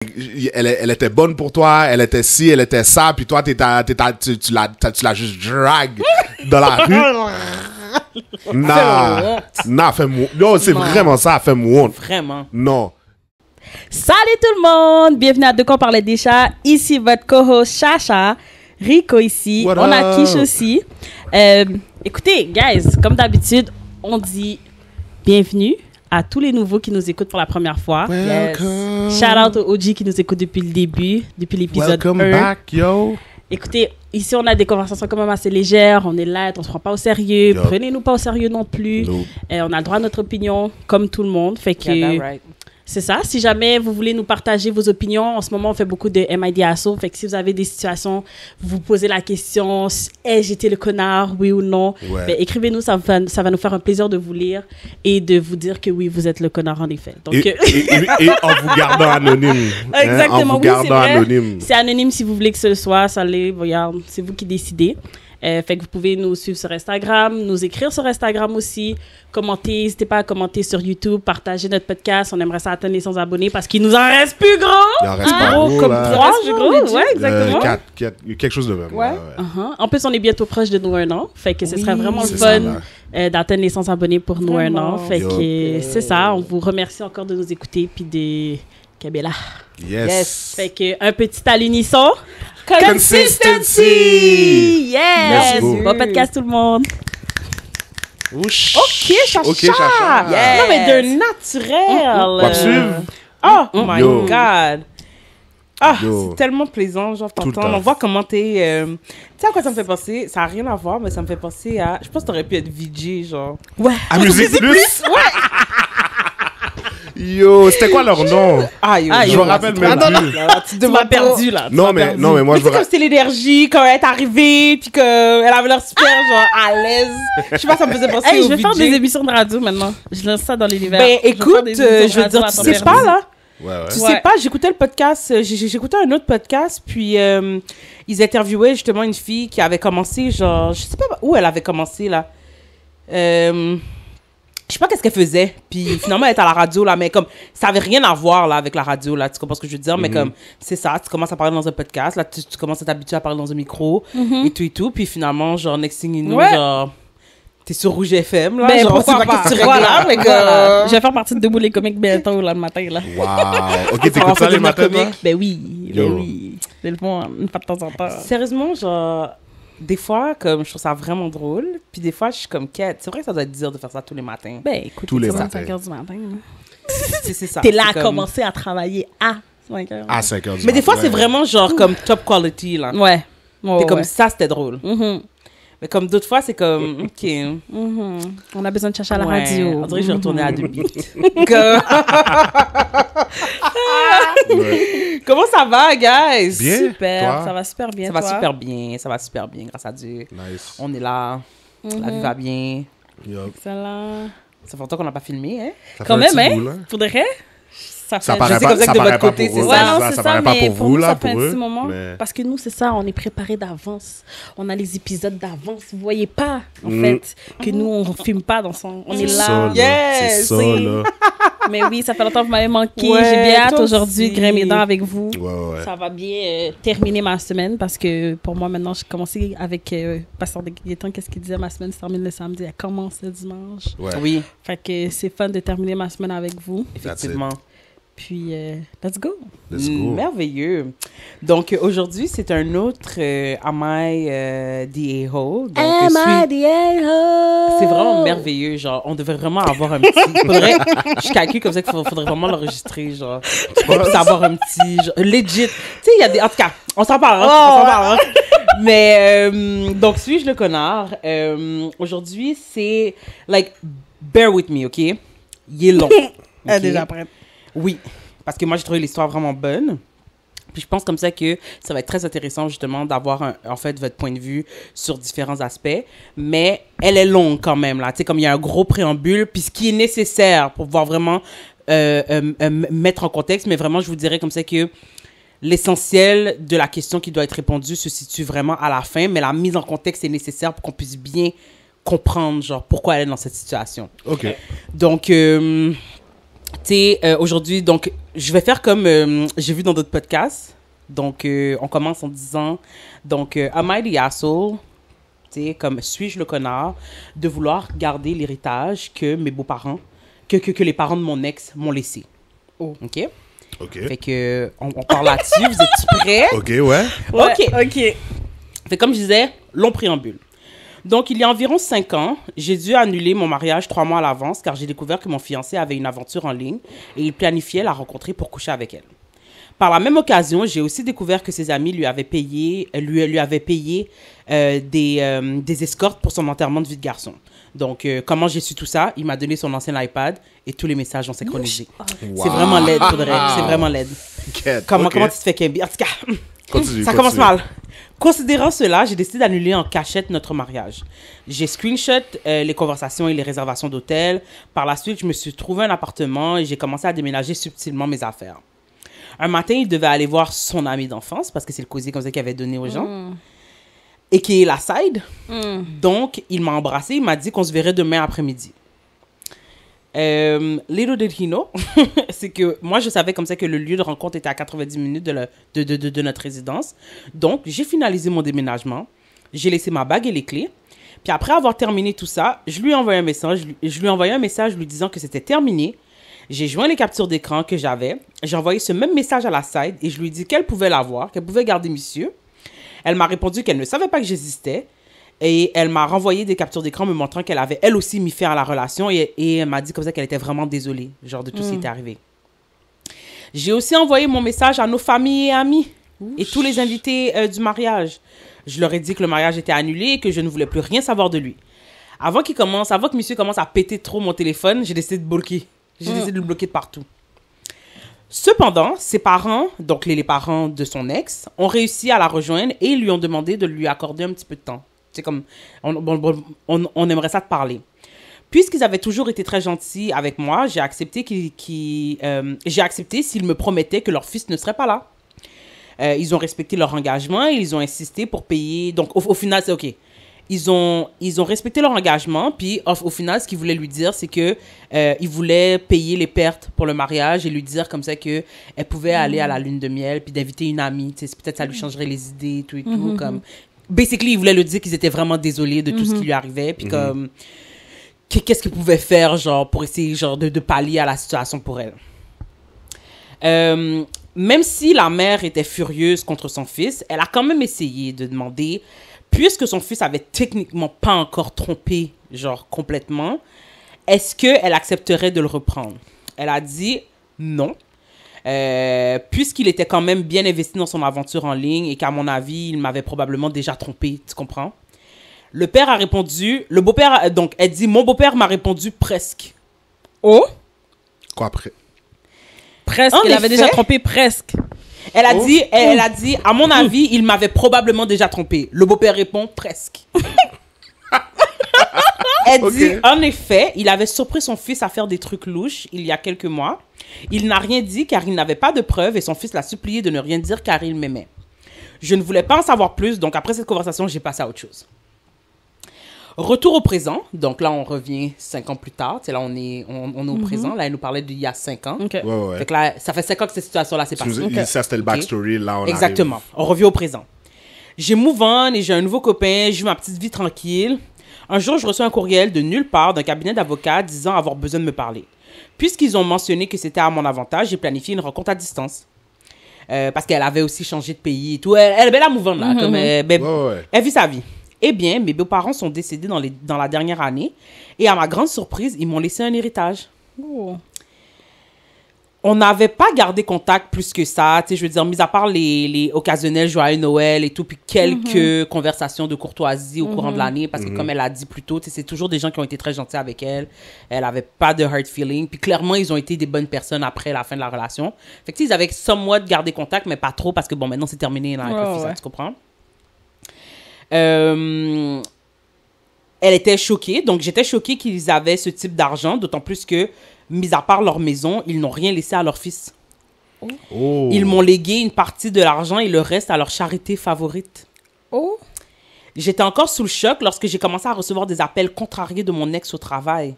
elle était bonne pour toi, elle était ci, elle était ça, puis toi, tu l'as juste drag dans la rue. Non, fais-moi. Non, c'est vraiment ça, fais-moi. Vraiment. Non. Salut tout le monde! Bienvenue à De quoi parler des chats. Ici votre co-host Chacha. Rico ici. What on a up? Kish aussi. Écoutez, guys, comme d'habitude, on dit bienvenue à tous les nouveaux qui nous écoutent pour la première fois. Welcome. Shout out aux OG qui nous écoutent depuis le début, depuis l'épisode Welcome 1. back, yo. Écoutez, ici on a des conversations quand même assez légères, on est light, on se prend pas au sérieux, Yup. prenez-nous pas au sérieux non plus. Nope. On a le droit à notre opinion, comme tout le monde. Fait que Yeah, that right. c'est ça. Si jamais vous voulez nous partager vos opinions, en ce moment, on fait beaucoup de MID Asso. Fait que si vous avez des situations, vous posez la question, ai-je été le connard, oui ou non? Ouais. Ben, écrivez-nous, ça va nous faire un plaisir de vous lire et de vous dire que oui, vous êtes le connard en effet. Donc, Et en vous gardant anonyme. Hein, exactement, en vous oui, c'est gardant vrai. anonyme. C'est anonyme si vous voulez que ce soit, ça l'est, regarde, c'est vous qui décidez. Fait que vous pouvez nous suivre sur Instagram, nous écrire sur Instagram aussi, commenter, n'hésitez pas à commenter sur YouTube, partager notre podcast, on aimerait ça atteindre les 100 abonnés parce qu'il nous en reste plus gros. Il en reste pas Gros gros, comme là. 3, plus gros, ouais, exactement. Quelque chose de même. Ouais. En plus, on est bientôt proche de nous 1 an, fait que ce serait vraiment le C'est ça, fun là. d'atteindre les 100 abonnés pour nous 1 an. Vraiment. Fait Yo. que c'est ça, on vous remercie encore de nous écouter puis de Kabela. Yes. Fait que un petit à l'unisson. Consistency. Yes! Let's go. Bon podcast tout le monde. Ouch. Ok, Chacha. Ok, Chacha. Yes. Non, mais de naturel. On va te suivre. Oh my Yo. God. Ah, Yo. c'est tellement plaisant, genre, Tout le t'entendre. temps. On voit comment t'es... Tu sais à quoi ça me fait penser? Ça n'a rien à voir, mais ça me fait penser à... Je pense que t'aurais pu être VJ, genre. Ouais. À Musique Plus? Yo, c'était quoi leur nom? Ah, yo, Je me rappelle même plus. Tu Tu m'as perdu, là. Non, mais moi, Mais je tu sais, me comme c'était l'énergie, quand elle est arrivée, puis qu'elle avait l'air super, genre, à l'aise. Je sais pas, ça me faisait penser Hey, au je vais faire VJ. des émissions de radio maintenant. Je lance ça dans l'univers. Ben, Je vais faire écoute, des émissions de je veux radio dire, à tu temps sais perdu. pas, là? Ouais. Tu Ouais. sais pas, j'écoutais le podcast, j'écoutais un autre podcast, puis ils interviewaient justement une fille qui avait commencé, genre, je sais pas où elle avait commencé, là. Je sais pas qu'est-ce qu'elle faisait, puis finalement elle est à la radio, là, mais comme, ça avait rien à voir, là, avec la radio, là, tu comprends ce que je veux dire, mais comme, c'est ça, tu commences à parler dans un podcast, là, tu commences à t'habituer à parler dans un micro, et tout, puis finalement, genre, next thing you know, Ouais. genre, t'es sur Rouge FM, là, Ben, genre, pourquoi c'est pas? qu'est-ce que tu Voilà. règles, là, mais que... Voilà. Je vais faire partie de Debout les comiques bientôt, là, le matin, là. Wow. Ok, va t'écoutes faire ça les devenir matins, toi? comique. Ben oui, Yo. ben oui. C'est le fun, une fois de temps en temps. Sérieusement, genre, des fois, comme, je trouve ça vraiment drôle. Puis des fois, je suis comme, quête. C'est vrai que ça doit être dur de faire ça tous les matins. Ben écoute, Tous les c'est matins. 5 heures du matin. là. C'est ça. T'es là c'est à comme- commencer à travailler à 5 heures. À 5 heures du Mais des fois, matin. c'est vraiment genre comme top quality, là. Ouais. Ouais, T'es comme ouais. ça, c'était drôle. Mhm. Mais comme d'autres fois, c'est comme, ok. Mhm. On a besoin de chercher à la Ouais, radio. on dirait que je vais retourner à 2 beats. Ouais. Comment ça va, guys? Bien. Super, Toi? ça va super bien. Ça va toi? super bien, ça va super bien, grâce à Dieu. Nice. On est là, la vie va bien. Yup. Excellent. Ça fait longtemps qu'on n'a pas filmé, hein? Ça Quand fait un même, petit hein? bout, là. Faudrait. Ça fait- paraît sais pas, comme ça ça que de paraît votre pas côté, pour c'est eux. ça. Ouais, non, Ça c'est paraît ça, pas mais pour pour vous, nous, là, ça fait pour un eux. petit moment. mais- Parce que nous, c'est ça, on est préparé d'avance. On a les épisodes d'avance. Vous voyez pas, en Mm. fait, que nous, on filme pas dans son... On est C'est là. ça, là. Yes, C'est ça, c'est- là. Mais oui, ça fait longtemps que vous m'avez manqué. Ouais, J'ai bien hâte toi aujourd'hui de aussi. grimper mes dents avec vous. Ouais, ouais. Ça va bien terminer ma semaine parce que pour moi, maintenant, j'ai commencé avec Pasteur de Gaétan. Qu'est-ce qu'il disait? Ma semaine se termine le samedi. Elle commence le dimanche. Ouais. Oui, Fait que c'est fun de terminer ma semaine avec vous. effectivement. Puis, let's go. Let's go. Merveilleux. Donc, aujourd'hui, c'est un autre Am I the A-hole? Donc, c'est vraiment merveilleux. Genre, on devrait vraiment avoir un petit... Faudrait, je calcule comme ça qu'il faudrait vraiment l'enregistrer, genre. Pour avoir un petit... Genre, legit. Tu sais, il y a des... En tout cas, on s'en parlera. On s'en parlera. Mais, donc, suis-je le connard? Aujourd'hui, c'est... Like, bear with me, OK? Il est long. Elle est OK? déjà prête. Oui, parce que moi, j'ai trouvé l'histoire vraiment bonne. Puis je pense comme ça que ça va être très intéressant, justement, d'avoir, en fait, votre point de vue sur différents aspects. Mais elle est longue quand même, là. Tu sais, comme il y a un gros préambule, puis ce qui est nécessaire pour pouvoir vraiment mettre en contexte. Mais vraiment, je vous dirais comme ça que l'essentiel de la question qui doit être répondue se situe vraiment à la fin. Mais la mise en contexte est nécessaire pour qu'on puisse bien comprendre, genre, pourquoi elle est dans cette situation. OK. Donc... Tu sais, aujourd'hui, donc, je vais faire comme j'ai vu dans d'autres podcasts. Donc, on commence en disant, donc, am I the asshole? Tu sais, comme, suis-je le connard de vouloir garder l'héritage que mes beaux-parents, que les parents de mon ex m'ont laissé? Oh. OK? OK. Fait que, on parle là-dessus. Vous êtes prêts? OK, ouais. OK. Fait comme je disais, long préambule. Donc, il y a environ 5 ans, j'ai dû annuler mon mariage 3 mois à l'avance car j'ai découvert que mon fiancé avait une aventure en ligne et il planifiait la rencontrer pour coucher avec elle. Par la même occasion, j'ai aussi découvert que ses amis lui avaient payé des escortes pour son enterrement de vie de garçon. Donc, comment j'ai su tout ça? Il m'a donné son ancien iPad et tous les messages ont synchronisé. Wow. C'est vraiment laid, pour vrai. C'est vraiment laid. Comment tu te fais Kimby? En tout cas, ça commence mal. Considérant cela, j'ai décidé d'annuler en cachette notre mariage. J'ai screenshot les conversations et les réservations d'hôtel. Par la suite, je me suis trouvé un appartement et j'ai commencé à déménager subtilement mes affaires. Un matin, il devait aller voir son ami d'enfance, parce que c'est le cosy comme ça qu'il avait donné aux gens, et qui est la side. Donc, il m'a embrassé, il m'a dit qu'on se verrait demain après-midi. Little did he know, c'est que moi, je savais comme ça que le lieu de rencontre était à 90 minutes de notre résidence. Donc, j'ai finalisé mon déménagement, j'ai laissé ma bague et les clés. Puis après avoir terminé tout ça, je lui ai envoyé un message lui disant que c'était terminé. J'ai joint les captures d'écran que j'avais. J'ai envoyé ce même message à la side et je lui ai dit qu'elle pouvait l'avoir, qu'elle pouvait garder monsieur. Elle m'a répondu qu'elle ne savait pas que j'existais. Et elle m'a renvoyé des captures d'écran me montrant qu'elle avait elle aussi mis fin à la relation. Et elle m'a dit comme ça qu'elle était vraiment désolée, genre de tout ce qui était arrivé. J'ai aussi envoyé mon message à nos familles et amis et tous les invités du mariage. Je leur ai dit que le mariage était annulé et que je ne voulais plus rien savoir de lui. Avant que monsieur commence à péter trop mon téléphone, j'ai décidé de bloquer. J'ai décidé de le bloquer de partout. Cependant, ses parents, donc les parents de son ex, ont réussi à la rejoindre et lui ont demandé de lui accorder un petit peu de temps. C'est comme, on aimerait ça te parler. Puisqu'ils avaient toujours été très gentils avec moi, j'ai accepté s'ils me promettaient que leur fils ne serait pas là. Ils ont respecté leur engagement et ils ont insisté pour payer. Donc, au final, c'est OK. Ils ont respecté leur engagement, puis au final, ce qu'ils voulaient lui dire, c'est que ils voulaient payer les pertes pour le mariage et lui dire comme ça que elle pouvait aller à la lune de miel, puis d'inviter une amie. Peut-être ça lui changerait les idées, tout et tout. Comme, basically, ils voulaient lui dire qu'ils étaient vraiment désolés de tout ce qui lui arrivait, puis comme qu'est-ce qu'ils pouvaient faire, genre, pour essayer genre de pallier à la situation pour elle. Même si la mère était furieuse contre son fils, elle a quand même essayé de demander. Puisque son fils avait techniquement pas encore trompé, genre complètement, est-ce qu'elle accepterait de le reprendre? Elle a dit non, puisqu'il était quand même bien investi dans son aventure en ligne et qu'à mon avis, il m'avait probablement déjà trompé, tu comprends? Le beau-père, donc elle dit, mon beau-père m'a répondu presque. Oh? Quoi après? Presque, il avait déjà trompé presque. Elle a dit, à mon avis, il m'avait probablement déjà trompé. Le beau-père répond presque. Elle dit, en effet, il avait surpris son fils à faire des trucs louches il y a quelques mois. Il n'a rien dit car il n'avait pas de preuves et son fils l'a supplié de ne rien dire car il m'aimait. Je ne voulais pas en savoir plus, donc après cette conversation, j'ai passé à autre chose. Retour au présent. Donc là, on revient 5 ans plus tard. Là, on est au présent. Là, elle nous parlait d'il y a 5 ans. Okay. Ouais. Fait que là, ça fait 5 ans que cette situation-là s'est passée. Ça, c'était le backstory. Là, on exactement. arrive. On revient au présent. J'ai move on et j'ai un nouveau copain. J'ai eu ma petite vie tranquille. Un jour, je reçois un courriel de nulle part d'un cabinet d'avocats disant avoir besoin de me parler. Puisqu'ils ont mentionné que c'était à mon avantage, j'ai planifié une rencontre à distance. Parce qu'elle avait aussi changé de pays et tout. Elle est la move on, là. Comme, elle vit sa vie. Eh bien, mes beaux-parents sont décédés dans la dernière année. Et à ma grande surprise, ils m'ont laissé un héritage. Oh. On n'avait pas gardé contact plus que ça. Je veux dire, mis à part les occasionnels joyeux Noël et tout, puis quelques conversations de courtoisie au courant de l'année. Parce que comme elle a dit plus tôt, c'est toujours des gens qui ont été très gentils avec elle. Elle n'avait pas de hard feeling. Puis clairement, ils ont été des bonnes personnes après la fin de la relation. Fait que ils avaient somewhat gardé contact, mais pas trop parce que bon, maintenant c'est terminé là, avec le fils, tu comprends? Elle était choquée, donc j'étais choquée qu'ils avaient ce type d'argent, d'autant plus que, mis à part leur maison, ils n'ont rien laissé à leur fils. Oh. Ils m'ont légué une partie de l'argent et le reste à leur charité favorite. Oh. J'étais encore sous le choc lorsque j'ai commencé à recevoir des appels contrariés de mon ex au travail.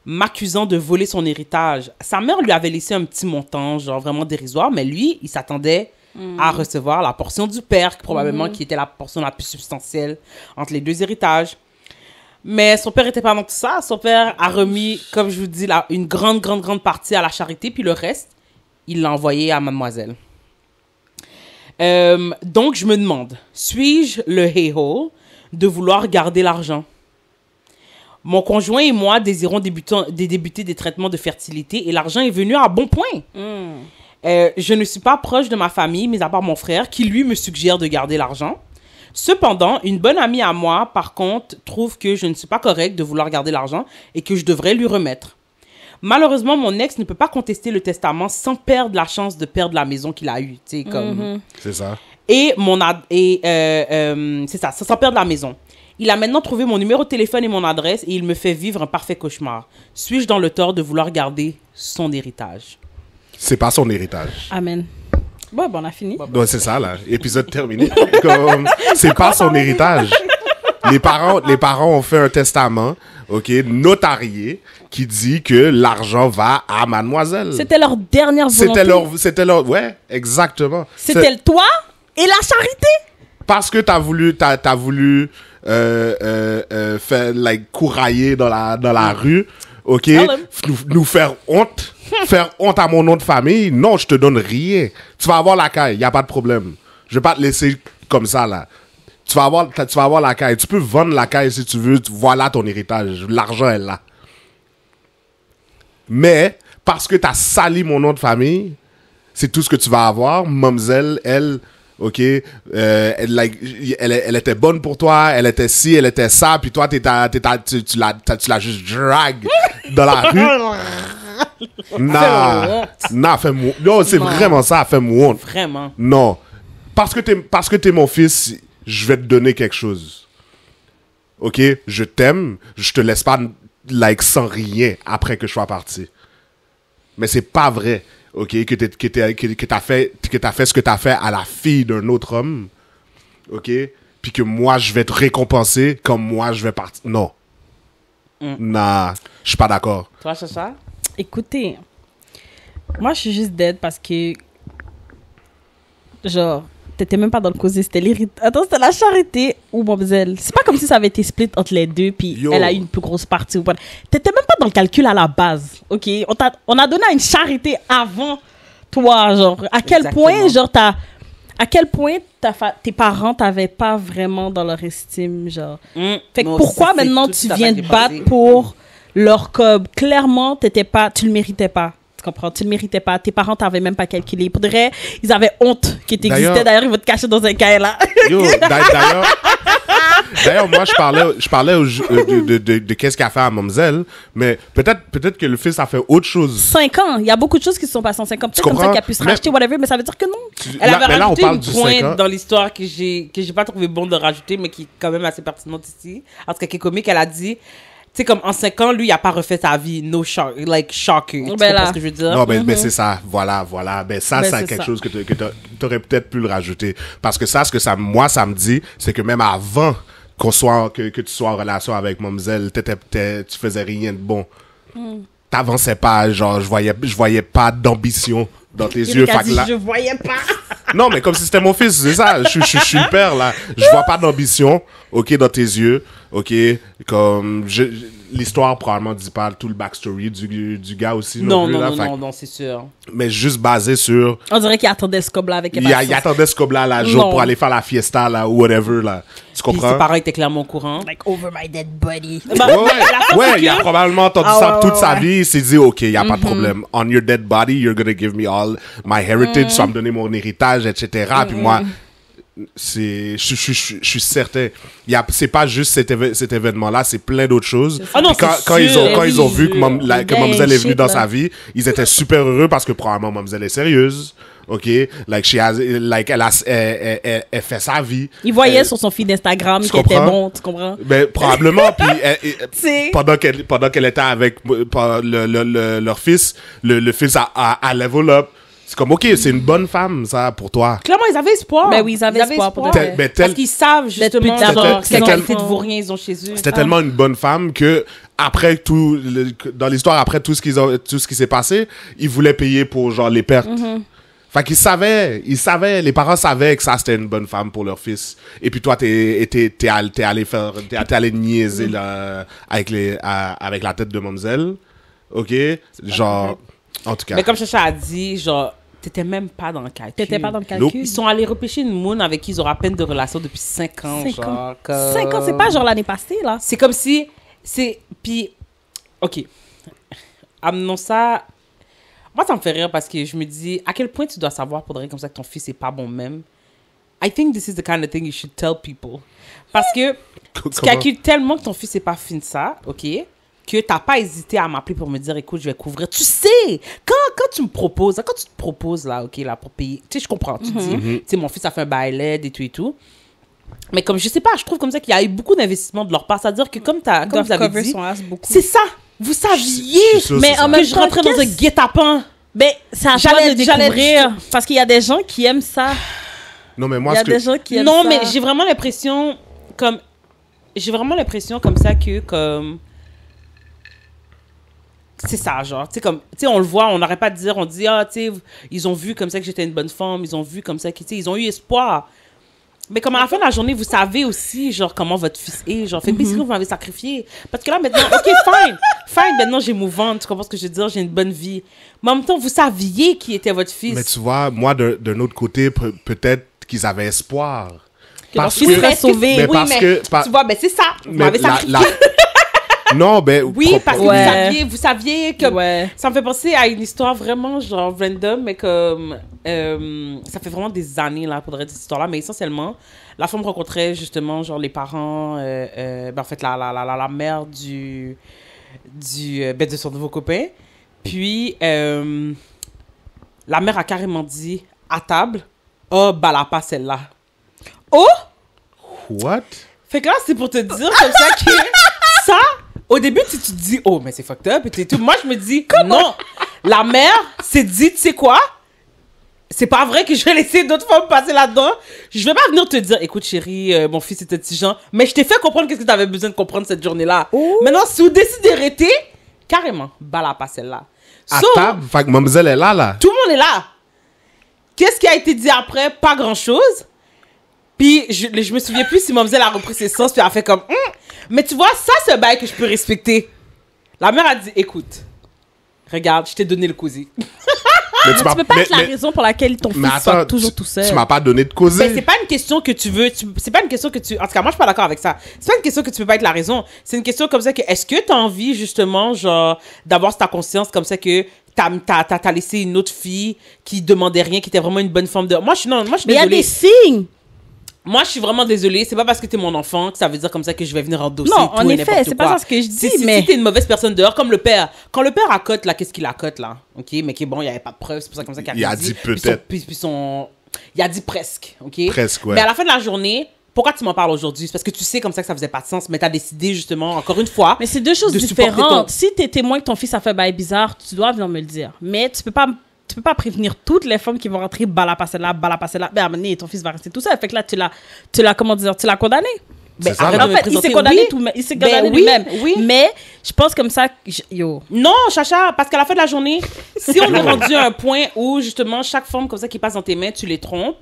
m'accusant de voler son héritage. Sa mère lui avait laissé un petit montant, genre vraiment dérisoire, mais lui, il s'attendait à recevoir la portion du père, probablement qui était la portion la plus substantielle entre les deux héritages. Mais son père n'était pas dans tout ça. Son père a remis, comme je vous dis, une grande partie à la charité, puis le reste, il l'a envoyé à mademoiselle. Donc, je me demande, suis-je le hey-ho de vouloir garder l'argent? Mon conjoint et moi désirons débuter des traitements de fertilité et l'argent est venu à bon point. Je ne suis pas proche de ma famille, mis à part mon frère, qui lui me suggère de garder l'argent. Cependant, une bonne amie à moi, par contre, trouve que je ne suis pas correcte de vouloir garder l'argent et que je devrais lui remettre. Malheureusement, mon ex ne peut pas contester le testament sans perdre la chance de perdre la maison qu'il a eue. C'est ça. Et c'est ça, sans perdre la maison. Il a maintenant trouvé mon numéro de téléphone et mon adresse et il me fait vivre un parfait cauchemar. Suis-je dans le tort de vouloir garder son héritage? C'est pas son héritage. Amen. Bon, on a fini. Donc, c'est ça, là. Épisode terminé. C'est pas son héritage. Les parents ont fait un testament, notarié, qui dit que l'argent va à mademoiselle. C'était leur dernière volonté. C'était leur, ouais, exactement. C'était toi et la charité. Parce que t'as voulu faire, courailler dans la rue, nous faire honte. Faire honte à mon nom de famille, non, je te donne rien. Tu vas avoir la caille, y a pas de problème. Je vais pas te laisser comme ça, là. Tu vas avoir la caille. Tu peux vendre la caille si tu veux. Voilà ton héritage. L'argent est là. Mais, parce que t'as sali mon nom de famille, c'est tout ce que tu vas avoir. Mademoiselle, elle, elle était bonne pour toi, elle était ci, elle était ça, puis toi, tu l'as juste drag dans la rue. Non, fais-moi. Non, c'est vraiment ça, fais-moi honte. Vraiment. Non. Parce que t'es mon fils, je vais te donner quelque chose. OK? Je t'aime, je te laisse pas, sans rien après que je sois parti. Mais c'est pas vrai, que t'as fait ce que t'as fait à la fille d'un autre homme. OK? Puis que moi, je vais te récompenser comme moi, je vais partir. Non. Non, je suis pas d'accord. Toi, c'est ça? Écoutez, moi, je suis juste dead parce que, genre, t'étais même pas dans le causé, c'était l'héritage. Attends, c'était la charité ou mademoiselle. C'est pas comme si ça avait été split entre les deux, puis elle a eu une plus grosse partie ou pas. T'étais même pas dans le calcul à la base, OK? On a donné à une charité avant toi, genre. À quel point, genre, à quel point tes parents t'avaient pas vraiment dans leur estime, genre. Fait que pourquoi maintenant tu viens te battre pour leur cob? Clairement, tu le méritais pas. Tu comprends? Tu le méritais pas. Tes parents t'avaient même pas calculé. Pour de vrai, ils avaient honte que t'existais. D'ailleurs, ils vont te cacher dans un cahier là. D'ailleurs, moi, je parlais de qu'est-ce qu'elle a fait à mademoiselle, mais peut-être que le fils a fait autre chose. 5 ans. Il y a beaucoup de choses qui se sont passées en 5 ans. Peut-être comme ça qu'il a pu se racheter, whatever, mais ça veut dire que non. Elle avait rajouté une pointe dans l'histoire que j'ai pas trouvé bon de rajouter, mais qui est quand même assez pertinente ici. En tout cas, qui est comique, elle a dit... Tu sais, comme en 5 ans, lui, il a pas refait sa vie. No shock, shocker. Tu comprends ce que je veux dire? Non, mais c'est ça. Voilà. Ben, ça, c'est quelque chose que t'aurais peut-être pu le rajouter. Parce que ça, moi, ça me dit, c'est que même avant que tu sois en relation avec mademoiselle, tu faisais rien de bon. T'avançais pas, genre, je voyais pas d'ambition dans tes yeux. Je voyais pas. Non, mais comme si c'était mon fils, c'est ça. Je suis le père, là. Je vois pas d'ambition, dans tes yeux. Comme l'histoire probablement dit pas tout le backstory du gars aussi. Non, c'est sûr. Mais juste basé sur... On dirait qu'il attendait ce cob-là avec... Il attendait ce cob-là, là, pour aller faire la fiesta, là, ou whatever, là. Tu comprends? Puis ses parents étaient clairement au courant. Like, over my dead body. Ouais, il a probablement entendu ça toute sa vie. Il s'est dit, OK, il n'y a pas de problème. On your dead body, you're gonna give me all my heritage. Tu vas me donner mon héritage, etc. Puis moi... je suis certain. C'est pas juste cet événement-là, c'est plein d'autres choses. Quand ils ont vu que mademoiselle est venue dans sa vie, ils étaient super heureux parce que probablement mademoiselle est sérieuse. Elle fait sa vie. Ils voyaient sur son feed d'Instagram qu'il était bon, tu comprends? Ben, probablement. Puis pendant qu'elle était avec leur fils, le fils a level up. C'est comme, OK, c'est une bonne femme, ça, pour toi. Clairement, ils avaient espoir. Ben oui, ils avaient espoir. Parce qu'ils savent, justement, quelle qualité de vaurien ils ont chez eux. C'était tellement une bonne femme que après dans l'histoire, après tout ce qui s'est passé, ils voulaient payer pour genre les pertes. Fait qu'ils savaient, les parents savaient que ça c'était une bonne femme pour leur fils. Et puis toi, t'es allé niaiser là, avec la tête de Mamzelle. OK? Genre, en tout cas. Mais comme Chacha a dit, genre, t'étais même pas dans le calcul. T'étais pas dans le calcul. Nope. Ils sont allés repêcher une moune avec qui ils ont à peine de relation depuis 5 ans. 5 genre, ans. comme... 5 ans, c'est pas genre l'année passée, là. C'est comme si... Puis, OK. Amenons ça... Moi, ça me fait rire parce que je me dis, à quel point tu dois savoir pour dire comme ça que ton fils est pas bon même. I think this is the kind of thing you should tell people. Parce que tu calcules tellement que ton fils est pas fin de ça, OK, que t'as pas hésité à m'appeler pour me dire, écoute, je vais couvrir. Tu sais, quand tu te proposes, là, OK, là, pour payer, tu sais, je comprends. Tu dis, tu sais, mon fils a fait un bail LED et tout. Mais comme, je sais pas, je trouve comme ça qu'il y a eu beaucoup d'investissements de leur part. C'est-à-dire que comme vous avez dit, c'est ça. Vous saviez, mais en même que je rentrais dans un guet-apens. Ben, c'est à toi de découvrir. Parce qu'il y a des gens qui aiment ça. Non, mais moi, il y a des gens qui aiment non, ça. mais j'ai vraiment l'impression comme ça que comme c'est ça, genre, tu sais, comme, tu sais, on le voit, on n'arrête pas de dire, on dit, ah, tu sais, ils ont vu comme ça que j'étais une bonne femme, ils ont vu comme ça que, tu sais, ils ont eu espoir. Mais comme à la fin de la journée, vous savez aussi, genre, comment votre fils est, genre, fait biscuit, vous m'avez sacrifié. Parce que là, maintenant, OK, fine, maintenant, j'ai mouvant, tu comprends ce que je veux dire, j'ai une bonne vie. Mais en même temps, vous saviez qui était votre fils. Mais tu vois, moi, d'un autre côté, peut-être qu'ils avaient espoir. Que leur fils serait sauvé. Mais oui, parce mais que, tu vois, ben c'est ça, vous m'avez sacrifié. Non, ben... Oui, parce que vous saviez que... Ouais. Ça me fait penser à une histoire vraiment, genre, random, mais comme... ça fait vraiment des années, là, pour dire cette histoire-là, mais essentiellement, la femme rencontrait, justement, genre, les parents... ben, en fait, la mère de son nouveau copain. Puis, la mère a carrément dit, à table, « Oh, bah, pas celle-là. » Oh! What? Fait que là, c'est pour te dire comme ça que ça... Au début, tu te dis, oh, mais c'est fucked up et tout. Moi, je me dis, non. La mère s'est dit, tu sais quoi? C'est pas vrai que je vais laisser d'autres femmes passer là-dedans. Je vais pas venir te dire, écoute, chérie, mon fils était exigeant, mais je t'ai fait comprendre qu'est-ce que tu avais besoin de comprendre cette journée-là. Ouh. Maintenant, si vous décidez d'arrêter, carrément, bala pas celle-là. À table? Fait que mademoiselle est là. Tout le monde est là. Qu'est-ce qui a été dit après? Pas grand-chose. Puis, je me souviens plus si mademoiselle a repris ses sens, puis elle a fait comme... Mais tu vois, ça, c'est un bail que je peux respecter. La mère a dit, écoute, regarde, je t'ai donné le cosy. Mais tu peux pas être la raison pour laquelle ton fils soit toujours tout seul. Tu m'as pas donné de causer. Mais c'est pas une question que tu veux. C'est pas une question que tu. En tout cas, moi, je suis pas d'accord avec ça. C'est pas une question que tu peux pas être la raison. C'est une question comme ça que est-ce que t'as envie, justement, genre, d'avoir ta conscience comme ça que t'as laissé une autre fille qui demandait rien, qui était vraiment une bonne femme de. Moi, je suis désolée. Mais il y a des signes. Moi, je suis vraiment désolée. C'est pas parce que t'es mon enfant que ça veut dire comme ça que je vais venir endosser. Non, tout en et effet, c'est pas ça ce que je dis. Si t'es une mauvaise personne dehors, comme le père. Quand le père accote, là, qu'est-ce qu'il accote, là? OK? Mais qui est bon, il n'y avait pas de preuves. C'est pour ça comme ça qu'il a dit peut-être. Il a dit presque. OK? Presque, ouais. Mais à la fin de la journée, pourquoi tu m'en parles aujourd'hui? C'est parce que tu sais comme ça que ça faisait pas de sens, mais t'as décidé, justement, encore une fois. Mais c'est deux choses différentes. Si t'es témoin que ton fils a fait bail bizarre, tu dois venir me le dire. Mais tu peux pas prévenir toutes les femmes qui vont rentrer bala passer là. Ben, à un moment donné, ton fils va rester tout seul. Fait que là, tu l'as condamné. Ben, en fait, il s'est condamné lui-même. Oui. Mais je pense comme ça, Non, Chacha, parce qu'à la fin de la journée, si on est rendu à un point où, justement, chaque femme comme ça qui passe dans tes mains, tu les trompes,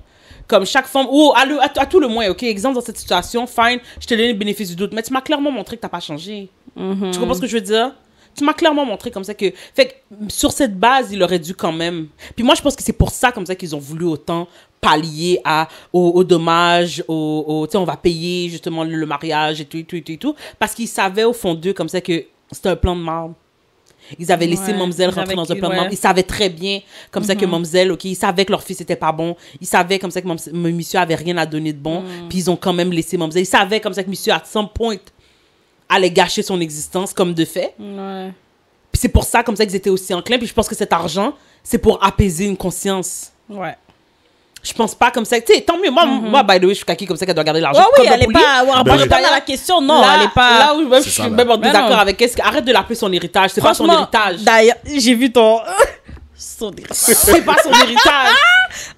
comme chaque femme, ou à tout le moins, OK, exemple dans cette situation, fine, je te donne le bénéfice du doute, mais tu m'as clairement montré que t'as pas changé. Mm-hmm. Tu comprends ce que je veux dire? Tu m'as clairement montré comme ça que... Fait que sur cette base, il aurait dû quand même... Puis moi, je pense que c'est pour ça, comme ça, qu'ils ont voulu autant pallier aux dommages, tu sais, on va payer, justement, le mariage et tout. Parce qu'ils savaient, au fond d'eux, comme ça, que c'était un plan de marde. Ils avaient laissé Mamzelle rentrer dans un plan de marde. Ils savaient très bien, comme ça, que Mamzelle, OK, ils savaient que leur fils était pas bon. Ils savaient, comme ça, que monsieur avait rien à donner de bon. Puis ils ont quand même laissé Mamzelle. Ils savaient, comme ça, que monsieur, à some point... allait gâcher son existence comme de fait. Ouais. Puis c'est pour ça, comme ça, qu'ils étaient aussi enclins. Puis je pense que cet argent, c'est pour apaiser une conscience. Ouais. Je pense pas comme ça. Tu sais, tant mieux. Moi, by the way, je suis kaki comme ça qu'elle doit garder l'argent. Oh oui, elle est pas... On va répondre à la question. Non, elle est pas... Là où même, je suis même en désaccord avec elle. Arrête de l'appeler son héritage. C'est pas son héritage. D'ailleurs, j'ai vu son héritage. C'est pas son héritage.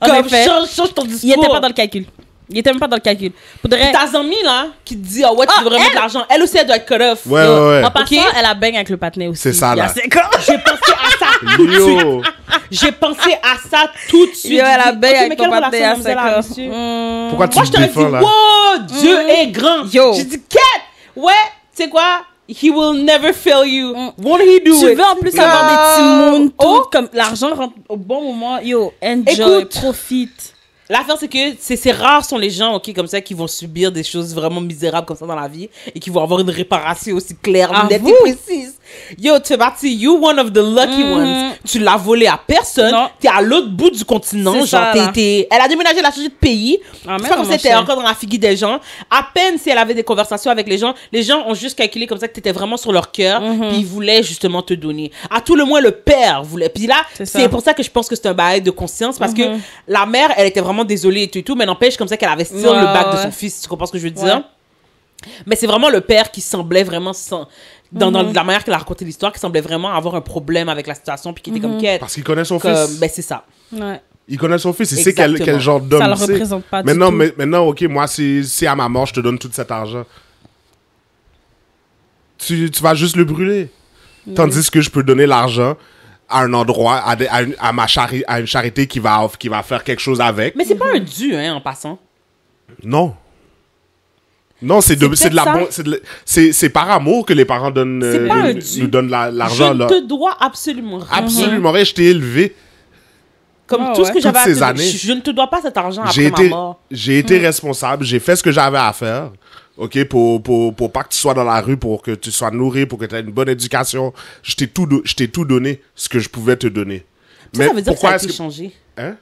En effet. Change ton discours. Il était pas dans le calcul. Il était même pas dans le calcul. Faudrait... Ta Zami, là, qui te dit, ouais, tu devrais mettre de l'argent. Elle aussi, elle doit être cut-off. Ouais, ouais, ouais. En passant, elle a bang avec le patinet aussi. C'est ça, là. J'ai pensé à ça tout de Yo. suite. J'ai pensé à ça tout de suite. Yo, elle a bang Ok, avec mais ton quelle patinet à relation vous avez là, monsieur? Pourquoi tu Moi, te je t'aurais dit, défends, là? wow, Dieu est grand. Yo. J'ai dit, quête. Ouais, tu sais quoi? He will never fail you. Won't he do Tu it? veux en plus avoir des petits moons, tout, comme l'argent rentre au bon moment. Yo, enjoy, Écoute. profite. L'affaire, c'est que c'est rares sont les gens, ok, comme ça, qui vont subir des choses vraiment misérables comme ça dans la vie et qui vont avoir une réparation aussi claire, nette et précise. Yo, tu fais partie, you one of the lucky ones. Tu l'as volé à personne. Non. T'es à l'autre bout du continent. C'est Genre, ça, là. elle a déménagé, elle a changé de pays. Ah, C'est mais pas comme non, si t'étais mon encore dans la figure des gens. À peine si elle avait des conversations avec les gens ont juste calculé comme ça que t'étais vraiment sur leur cœur. Puis ils voulaient justement te donner. À tout le moins, le père voulait. Puis là, C'est ça. c'est pour ça que je pense que c'est un bail de conscience parce que la mère, elle était vraiment désolée et tout, mais n'empêche comme ça qu'elle avait still le bac de son fils. Tu comprends ce que je veux dire? Mais c'est vraiment le père qui semblait vraiment dans la manière qu'elle a raconté l'histoire, qui semblait vraiment avoir un problème avec la situation puis qui était comme quête. Parce qu'il connaît son Comme, fils. ben c'est ça. Ouais. Il connaît son fils. Il sait Exactement. quel genre Ça d'homme le c'est. représente pas du Maintenant, tout. maintenant, ok, moi, si à ma mort, je te donne tout cet argent, tu vas juste le brûler. Tandis que je peux donner l'argent à un endroit, à une charité qui va faire quelque chose avec. Mais c'est pas un dû, hein, en passant. Non. Non, c'est de la peut-être bonne, c'est par amour que les parents donnent, C'est pas un dû. nous donnent l'argent Je là. te dois absolument rien. Absolument rien, je t'ai élevé. Comme Ah tout ce ouais. que j'avais à Toutes ces te années. je ne te dois pas cet argent J'ai après été, ma mort. j'ai été responsable, j'ai fait ce que j'avais à faire, ok, pour pas que tu sois dans la rue, pour que tu sois nourri, pour que tu aies une bonne éducation. Je t'ai tout donné, ce que je pouvais te donner. Ça veut dire que ça pourquoi a est-ce été que... changé. Hein?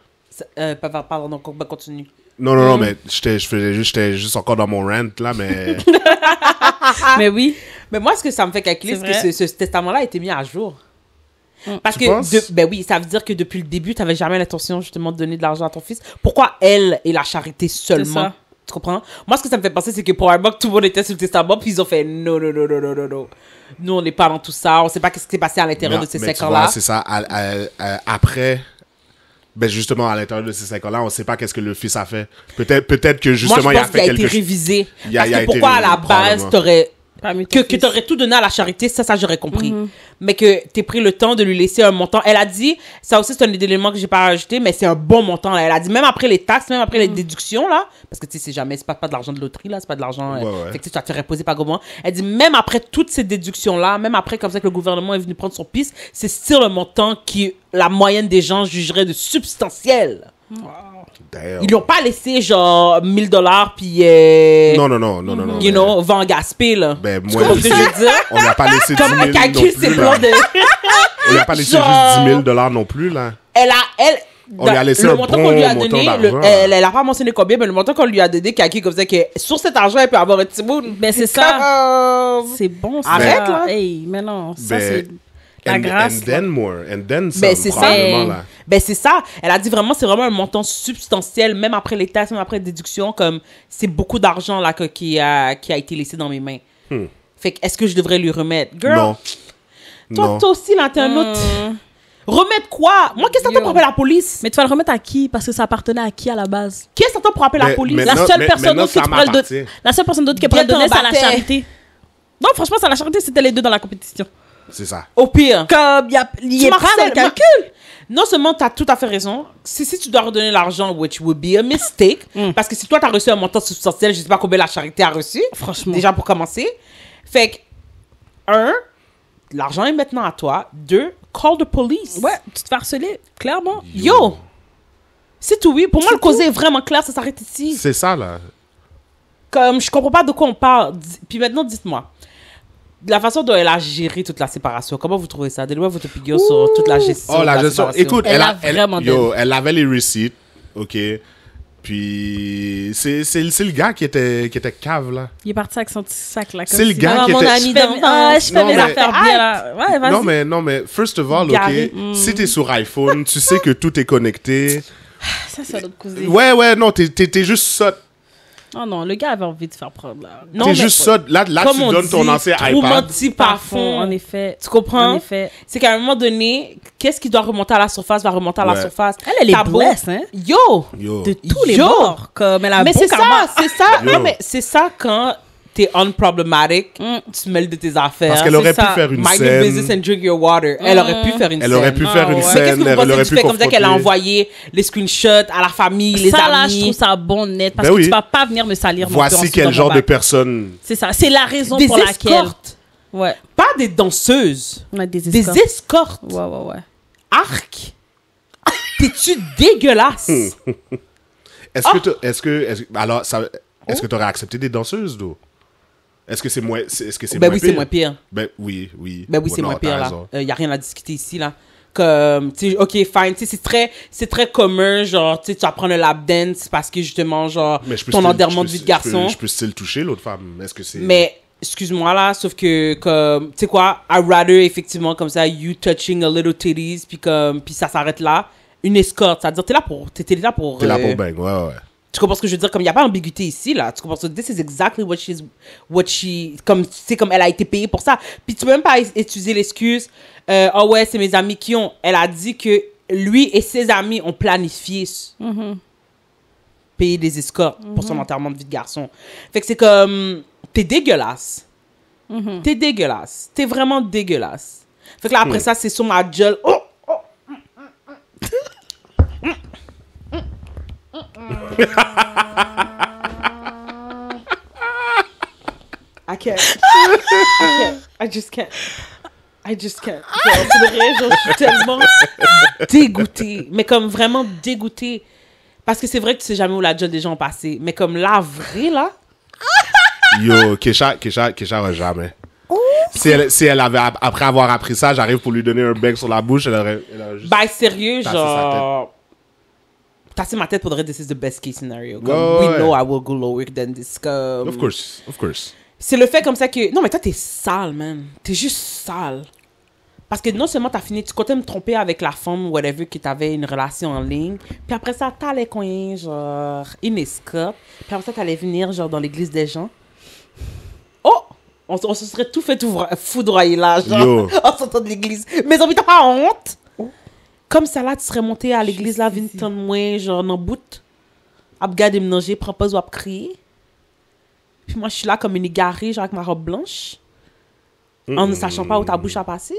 Pardon, continue. Non, mais j'étais juste encore dans mon rant, là, mais... Mais oui. Mais moi, ce que ça me fait calculer, C'est c'est que ce testament-là a été mis à jour. Parce Tu que, penses? ben oui, ça veut dire que depuis le début, tu n'avais jamais l'intention justement de donner de l'argent à ton fils. Pourquoi elle et la charité seulement? ça. Tu comprends? Moi, ce que ça me fait penser, c'est que probablement que tout le monde était sur le testament, puis ils ont fait non. Nous, on n'est pas dans tout ça, on ne sait pas ce qui s'est passé à l'intérieur de ces mais 5 tu ans-là. vois, c'est ça, après... Ben justement, à l'intérieur de ces 5 ans-là, on ne sait pas qu'est-ce que le fils a fait. Peut-être que justement, Moi, je pense il a fait qu'il a été quelque chose. révisé. Il a Parce que été pourquoi, à la révisé, base, probablement. t'aurais... Pas mis Que ton fils. tu aurais tout donné à la charité, ça j'aurais compris. Mais que tu pris le temps de lui laisser un montant. Elle a dit, ça aussi c'est un des éléments que j'ai pas rajouté, mais c'est un bon montant. Là. Elle a dit, même après les taxes, même après les déductions, là, parce que tu sais, c'est pas de l'argent de loterie, là, c'est pas de l'argent. Ouais. Fait que tu vas te faire reposer par comment. Elle dit, même après toutes ces déductions-là, même après comme ça que le gouvernement est venu prendre son piste, c'est still un montant qui, la moyenne des gens jugerait de substantiel. Damn. Ils lui ont pas laissé genre $1000 puis. Non. You know, vend gaspé, là. Ben, Tu moi, comprends ce que je veux dire? on n'a pas laissé 10 000 Comme un calcul, non c'est plus, blanc là. de. On n'a pas laissé Genre- juste 10 000 non plus, là. On lui a laissé le un montant bon qu'on lui a montant donné, d'argent, elle a pas mentionné combien, mais le montant qu'on lui a donné, calcul comme ça, que sur cet argent, elle peut avoir un petit bout. Ben, c'est ça. C'est bon, ça. Arrête, là. Hey, mais non, ça, Ben, c'est la and grâce. then more. And then some, Ben, c'est ça. probablement, là. Ben, c'est ça. Elle a dit vraiment, c'est vraiment un montant substantiel, même après les taxes, même après les déductions, comme c'est beaucoup d'argent, là, qui a été laissé dans mes mains. Fait que, est-ce que je devrais lui remettre? Girl, Non. toi aussi, là, t'es un autre. Remettre quoi? Moi, qu'est-ce que t'attends pour appeler la police? Mais tu vas le remettre à qui? Parce que ça appartenait à qui à la base? Qu'est-ce que t'attends pour appeler la Mais- police? mais- La non, seule personne maintenant, d'autre que ça tu pourrais le donner. m'appartient. La seule personne d'autre qui pourrait le Bien donner, c'est à la t'en charité. Non, franchement, c'est à la charité, c'était les deux dans la compétition. C'est ça. Au pire. Comme il est pas dans le Marcel, calcul. Non seulement tu as tout à fait raison, si tu dois redonner l'argent, which would be a mistake, parce que si toi tu as reçu un montant substantiel, je sais pas combien la charité a reçu, Franchement. déjà pour commencer. Fait que, 1, l'argent est maintenant à toi. 2, call the police. Ouais, tu te fais harceler, clairement. Yo! C'est tout, oui. Pour moi, le causé est vraiment clair, ça s'arrête ici. C'est ça, là. Comme, je comprends pas de quoi on parle. Puis maintenant, dites-moi. La façon dont elle a géré toute la séparation, comment vous trouvez ça? Donnez-moi votre opinion sur toute la gestion. Oh, de la gestion. séparation. Écoute, Elle a vraiment elle avait les receipts, ok. Puis, c'est le gars qui était cave, là. Il est parti avec son petit sac là. C'est le gars qui mon était... ami Je fais Non, mes mais- affaires bien là. Ouais, vas-y. Non, mais, first of all, Garé. ok, si t'es sur iPhone, tu sais que tout est connecté. Ça, c'est notre cousin. Ouais, non, t'es juste sotte. Oh non, le gars avait envie de faire preuve, là. Non, C'est mais juste ça. Là, tu donnes ton ancien trop iPad. menti par fond. En effet. Tu comprends? En effet. C'est qu'à un moment donné, qu'est-ce qui doit remonter à la surface va remonter à la Ouais. surface. Elle est T'as beau- blesse, hein? Yo! Yo. De tous les Yo! bords. Comme elle a Mais beau c'est karma. ça, c'est ça. Yo. Non, mais c'est ça quand t'es unproblematic, tu te mêles de tes affaires. Parce qu'elle C'est aurait pu ça. faire une Mind scène. your business and drink your water. Elle aurait pu faire une Elle scène. aurait pu faire une ouais. Mais qu'est-ce scène, que vous elle pensez aurait que pu tu fais comme ça qu'elle a confronter. envoyé les screenshots à la famille, les Ça, là, amis? je trouve ça bon, net. Parce Ben que oui. tu vas pas venir me salir mon Voici ensuite quel dans mon genre de bac. personne. C'est ça. C'est la raison Des pour laquelle. escortes. Ouais. Pas des danseuses. On a des Des escortes. escortes. Ouais, ouais, ouais. Arc. T'es-tu dégueulasse? Est-ce que t'aurais accepté des danseuses, d'eau? Est-ce que c'est moins, Ben moins oui, pire? c'est moins pire. Ben oui, oui. Ben oui, Ouais, c'est non, moins pire, t'as là. raison. Y a rien à discuter ici, là. Comme, tu sais, OK, fine. Tu sais, c'est très commun, genre, tu sais, tu vas prendre le lap dance parce que, justement, genre, Mais je peux ton still- enterrement de je vie peux- de garçon. Je peux still toucher l'autre femme. Est-ce que c'est... Mais, excuse-moi, là, sauf que, comme, tu sais quoi, I'd rather, effectivement, comme ça, you touching a little titties, puis ça s'arrête là. Une escorte, c'est-à-dire, t'es là pour T'es là pour bang, ouais. Tu comprends ce que je veux dire? Comme il n'y a pas d'ambiguïté ici, là. Tu comprends ce que this is exactly comme, tu sais, comme elle a été payée pour ça. Puis tu peux même pas utiliser l'excuse, oh ouais, c'est mes amis qui ont. Elle a dit que lui et ses amis ont planifié payer des escortes pour son enterrement de vie de garçon. Fait que c'est comme, t'es dégueulasse. T'es dégueulasse. T'es vraiment dégueulasse. Fait que là, après ça, c'est sur ma gueule. Oh! I can't. I just can't. Genre, pour de vrai, genre, je suis tellement dégoûtée. Mais comme vraiment dégoûtée. Parce que c'est vrai que tu sais jamais où la job des gens ont passé. Mais comme la vraie, là. Yo, Kesha aurait jamais. Si elle avait, après avoir appris ça, j'arrive pour lui donner un bec sur la bouche, elle aurait juste... Ben, sérieux, Tasser genre. Tasser ma tête pour de vrai, this is the best case scenario. Comme, Ouais, we ouais. know I will go lower than this. Comme, Of course. c'est le fait comme ça que... Non, mais toi, t'es sale, man. T'es juste sale. Parce que non seulement t'as fini, tu comptais me tromper avec la femme, whatever, qui t'avait une relation en ligne. Puis après ça, t'allais coin, genre, une escorte. Puis après ça, t'allais venir, genre, dans l'église des gens. Oh! On se serait tout fait foudroyer là, genre, Yo. en sortant de l'église. Mais t'as pas honte? Comme ça, là, tu serais monté à l'église, là, Vinton, moins, genre, dans bout. Ap gade me nanger, prends pas ou ap crier. Puis moi, je suis là comme une égarée, genre, avec ma robe blanche. En ne sachant pas où ta bouche a passé.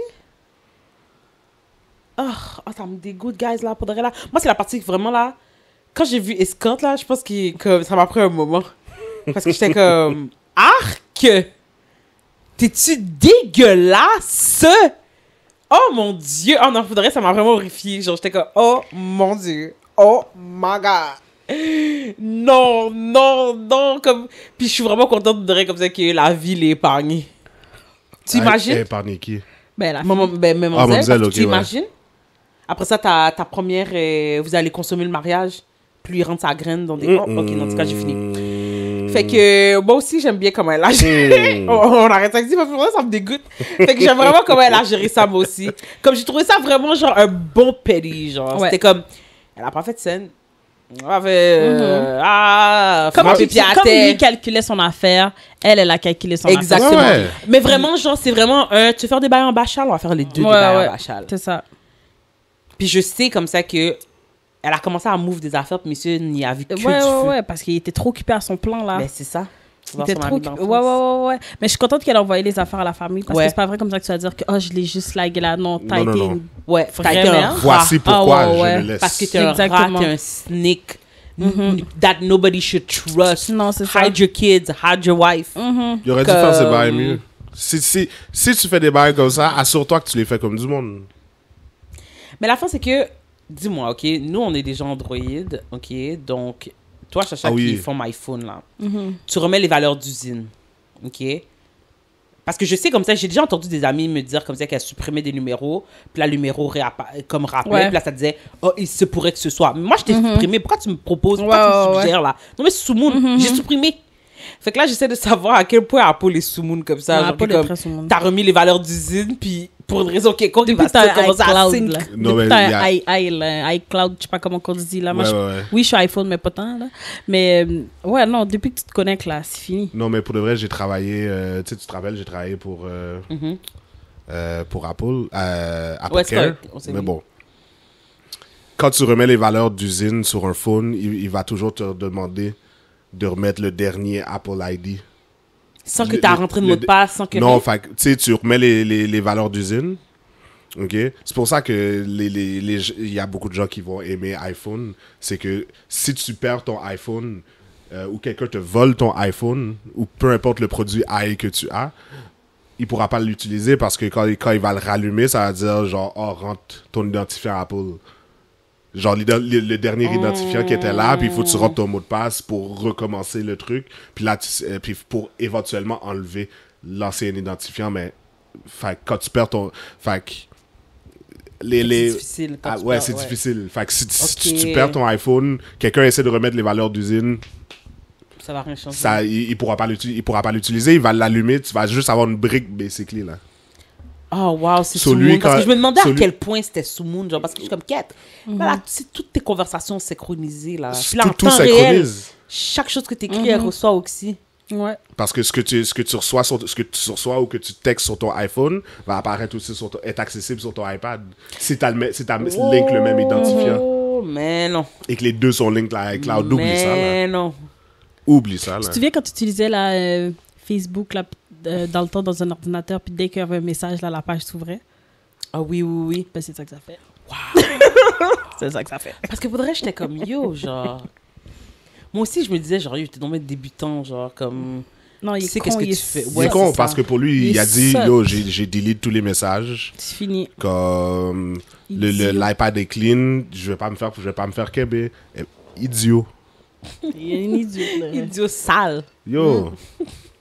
Oh, ça me dégoûte, guys, là, pour de vrai, là. Moi, c'est la partie vraiment, là, quand j'ai vu Escorte, là, je pense que ça m'a pris un moment. Parce que j'étais comme, arc! T'es-tu dégueulasse? Oh mon Dieu! Oh non, faudrait, ça m'a vraiment horrifié. Genre, j'étais comme, oh mon Dieu! Oh my God! Non, comme... Puis je suis vraiment contente de dire comme ça que la vie l'est épargnée. Tu imagines? Épargner qui? Ben, la Mademoiselle, ok, tu ouais. imagines? Après ça, ta première, vous allez consommer le mariage, puis lui rendre sa graine dans des... Oh, ok, non, en tout cas, j'ai fini. Fait que, moi aussi, j'aime bien comment elle a géré. on arrête ça ici, parce que pour moi, ça me dégoûte. Fait que j'aime vraiment comment elle a géré ça, moi aussi. Comme j'ai trouvé ça vraiment, genre, un bon petty, genre. Ouais. C'était comme, elle a pas fait de scène. Elle a fait, Comme, frappé pied à comme terre. lui calculait son affaire, elle a calculé son Exactement. affaire. Ouais. Mais vraiment, genre, c'est vraiment tu veux faire des bails en bachal, on va faire les deux des bails en bachal. C'est ça. Puis je sais comme ça que elle a commencé à move des affaires, puis monsieur n'y a vu que du feu. Ouais, parce qu'il était trop occupé à son plan, là. Mais c'est ça. Il était trop occupé. Ouais. Mais je suis contente qu'elle a envoyé les affaires à la famille, parce Ouais. que c'est pas vrai comme ça que tu vas dire que, oh, je l'ai juste lagué là. Non, t'as Non, été... non. Ouais, t'as été un Vraiment? rat. Voici pourquoi Ah, ouais. je le laisse. Parce que t'es un rat, Exactement. t'es un snake. That nobody should trust. Non, c'est ça. Hide your kids, hide your wife. Il aurait dû faire ses bails mieux. Si tu fais des bails comme ça, assure-toi que tu les fais comme du monde. Mais la fin, c'est que, dis-moi, OK, nous, on est des gens Android, OK, donc, toi, Chacha, Ah oui. qui font MyPhone, là, tu remets les valeurs d'usine, OK? Parce que je sais comme ça, j'ai déjà entendu des amis me dire comme ça qu'elles supprimaient des numéros, puis là, le numéro comme rappelait, Ouais. puis là, ça disait, oh, il se pourrait que ce soit. Mais moi, je t'ai supprimé, pourquoi tu me proposes, pourquoi tu me Ouais. suggères, là? Non, mais Soumoun, j'ai supprimé. Fait que là, j'essaie de savoir à quel point Apple est Soumoun comme ça. Ouais, genre, Apple puis est comme, très Soumoun. t'as remis les valeurs d'usine, puis Pour une raison quelconque, il va Depuis que t'as commencer à iCloud, sync. là. Non, Depuis mais que t'as iCloud, je sais pas comment on dit, là. Moi, Ouais. Oui, je suis iPhone, mais pas tant, là. Mais, ouais, non, depuis que tu te connectes, là, c'est fini. Non, mais pour de vrai, j'ai travaillé, tu sais, tu te rappelles, j'ai travaillé pour Apple, Apple Ouais, c'est Care. correct, on s'est Mais dit. bon, quand tu remets les valeurs d'usine sur un phone, il va toujours te demander de remettre le dernier Apple ID. Sans que tu aies rentré de mot de passe, sans que... Non, fait que, tu sais, tu remets les valeurs d'usine. OK? C'est pour ça que il y a beaucoup de gens qui vont aimer iPhone. C'est que si tu perds ton iPhone ou quelqu'un te vole ton iPhone ou peu importe le produit AI que tu as, il pourra pas l'utiliser parce que quand il va le rallumer, ça va dire genre, oh, rentre ton identifiant Apple. Genre le dernier identifiant qui était là, puis il faut que tu rentres ton mot de passe pour recommencer le truc. Puis là, puis pour éventuellement enlever l'ancien identifiant, mais fait que quand tu perds ton... Fait que C'est difficile. quand tu ouais, perds, c'est difficile. Fait que si Ok. tu perds ton iPhone, quelqu'un essaie de remettre les valeurs d'usine, Ça va rien changer. ça, il pourra pas l'utiliser, il va l'allumer, tu vas juste avoir une brique basically là. Oh, wow, c'est So, sous lui, Moon. Parce quand- que je me demandais so, à lui- quel point c'était sous Moon. Genre, parce que je suis comme quête. Là, c'est toutes tes conversations synchronisées. Là. Puis là, en Tout temps réel, synchronise. chaque chose que tu écris, elle reçoit aussi. Ouais. Parce que ce que tu reçois ou que tu textes sur ton iPhone va apparaître aussi être accessible sur ton iPad. Si t'as link le même identifiant Oh, mais non. et que les deux sont link là avec cloud, oublie ça là. Mais non. Oublie ça là. Tu te souviens quand tu utilisais la Facebook là, dans le temps dans un ordinateur, puis dès qu'il y avait un message, là, la page s'ouvrait? Ah oui, oui, oui. Ben, c'est ça que ça fait. C'est ça que ça fait. Parce que faudrait, j'étais comme yo, genre. Moi aussi, je me disais, genre, yo, t'es tombé débutant, genre, comme. Non, il Tu est sais con, qu'est-ce que il est tu fais. Il Ouais, est con c'est parce ça. que pour lui, il a est dit sot. yo, j'ai delete tous les messages. C'est fini. Comme Idiot. l'iPad est clean, je vais pas me faire kébé. Idiot. Il est un idiot, là. Idiot sale. Yo,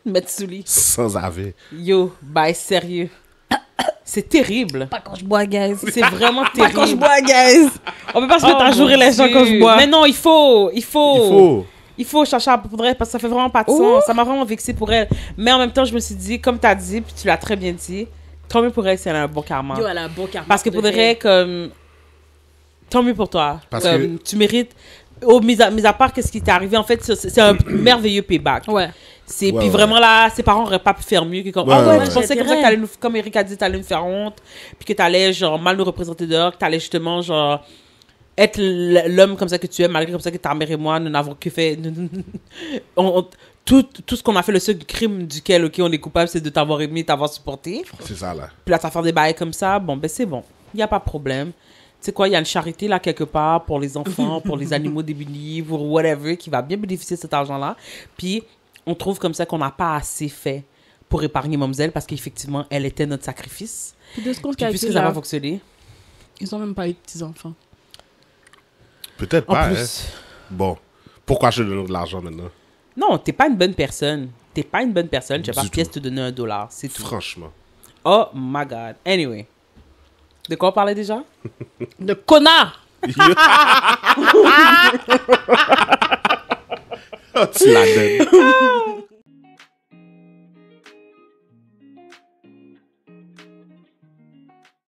Metsuli. sans avis. Yo, bye, sérieux. C'est terrible. Pas quand je bois, guys. C'est vraiment Pas terrible. quand je bois, guys. On peut pas se mettre à Oh, jouer mon les gens Dieu. quand je bois. Mais non, il faut. Il faut. Chacha, pour vrai, parce que ça fait vraiment pas de sens. Ça m'a vraiment vexé pour elle. Mais en même temps, je me suis dit, comme t'as dit, puis tu l'as très bien dit, tant mieux pour elle si elle a un bon karma. Yo, elle a un bon karma. Parce que pour de vrai, comme. Tant mieux pour toi. Parce Comme, tu mérites. Mis à part qu'est-ce qui t'est arrivé, en fait, c'est un merveilleux payback. Ouais. Puis Ouais. vraiment là, ses parents n'auraient pas pu faire mieux que comme, Ouais, ah ouais, ouais. tu pensais comme ça que J'étais t'allais nous, comme Eric a dit, t'allais nous faire honte, puis que t'allais genre mal nous représenter dehors, que t'allais justement genre être l'homme comme ça que tu es, malgré comme ça que ta mère et moi, nous n'avons que fait. Tout ce qu'on a fait, le seul crime duquel, ok, on est coupable, c'est de t'avoir aimé, t'avoir supporté. C'est ça là. Puis là, t'as fait des bails comme ça, bon, ben c'est bon. Il n'y a pas de problème. Tu sais quoi, il y a une charité là quelque part pour les enfants, pour les animaux démunis, pour whatever, qui va bien bénéficier de cet argent-là. Puis, on trouve comme ça qu'on n'a pas assez fait pour épargner Momzelle parce qu'effectivement, elle était notre sacrifice. Puis de ce qu'on Puis, puisque ça va fonctionner. ils ont même pas eu de petits-enfants. Peut-être En pas. Hein. plus, Bon, pourquoi je te donne de l'argent maintenant? non, t'es pas une bonne personne. T'es pas une bonne personne. J'ai pas Du pièce tout. te donner $1. C'est tout. Franchement. Oh my God. Anyway. De quoi on parlait déjà? De connard! Oh, tu la donnes.